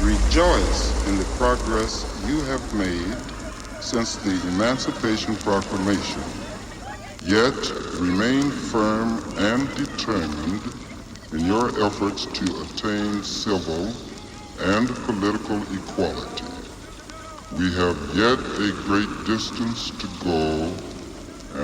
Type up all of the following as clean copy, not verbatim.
Rejoice in the progress you have made since the Emancipation Proclamation, yet remain firm and determined in your efforts to attain civil and political equality. We have yet a great distance to go,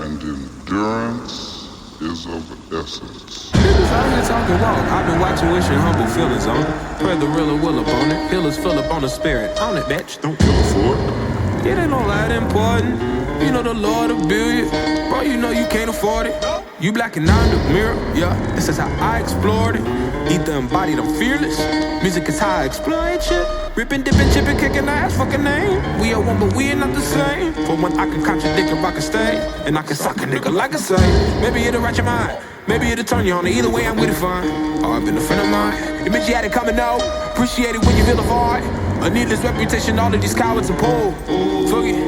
and endurance is of essence. Niggas out here talking walk. I've been watching, wishing humble feelings on it. Spread the real will up on it. Healers fill up on the spirit. On it, bitch. Don't kill it for it. It ain't no that important. You know the Lord will build it. Bro, you know you can't afford it. You blacking out the mirror. Yeah, this is how I explored it. Ether embodied, I'm fearless. Music is how I exploit shit. Ripping, dipping, chipping, kicking ass, fucking name. We are one, but we ain't not the same. For one, I can contradict if I can stay. And I can suck a nigga like I say. Maybe it'll write your mind. Maybe it'll turn you on. Either way, I'm with it fine. Oh, I've been a friend of mine. Admit you had it coming out. Appreciate it when you feel the vibe. A needless reputation, all of these cowards are pulled. Fuck it.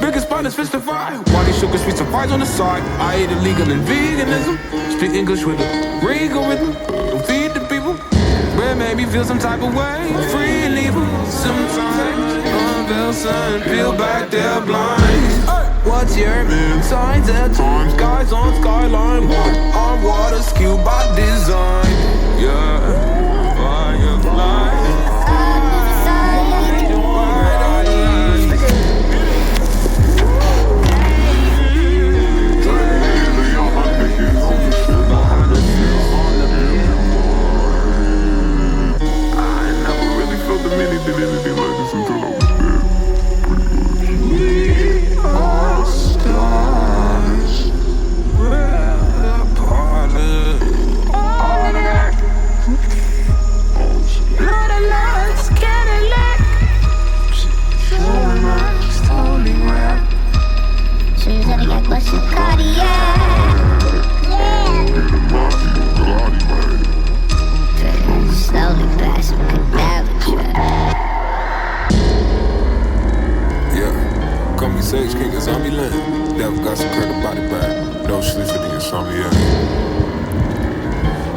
Biggest partners fist to fry. Why these sugar sweets and fries on the side? I ate illegal in veganism. Speak English with a regal rhythm. Don't feed the people. Bread made me feel some type of way. Free and evil. Sometimes unveil sun, peel back their blinds. What's your signs at times? Skies on skyline. On water, skewed by design. Yeah, firefly. Anything like this until I was dead. We are stars. We're parted. Blood and lights, Cadillac. So much holding rap. Suicide got question cardiac. Slowly passing cadaver track. Yeah, call me Sage King of Zombie Land. Devil got some curtain body bag. No sleep for the insomnia.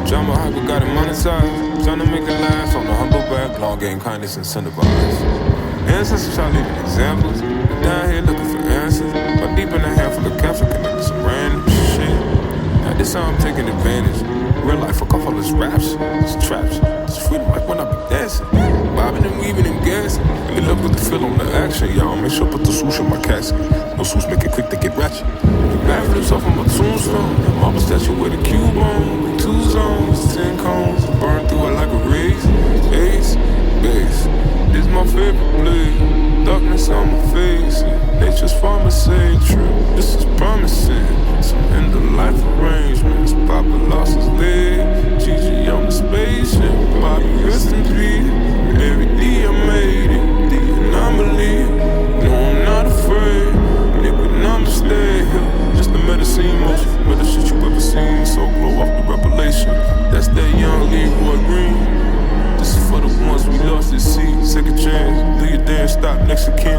Drama hyper got it monetized. Trying to make it last on the humble back. Long game kindness incentivized. Ancestors try leaving examples. Down here looking for answers. But deep in a handful of capture connecting some random shit. At this time I'm taking advantage. Real life, fuck off all this raps, this traps, this freedom like when I be dancing. Bobbing and weaving and gassing. Let me look with the feel on the action, y'all. Make sure I put the swoosh in my casket. No swoosh make it quick to get ratchet. The bad for himself on my tombstone. Mama statue with a cube on. 2 zones, 10 cones. Burn through it like a race. Ace, base. This my favorite blade. Darkness on my face. Nature's pharmacy trip. This is promising. Some end of life arrangements. Papa lost his leg. Gigi on the spaceship. Bobby rest in peace. Every day I made it. The anomaly. No, I'm not afraid. Nigga, namaste. Just the medicine motion. Better shit you ever seen. So glow off the revelation. That's that young Leroy Green. This is for the ones we lost at sea. Second chance. Do your dance, stop next to King.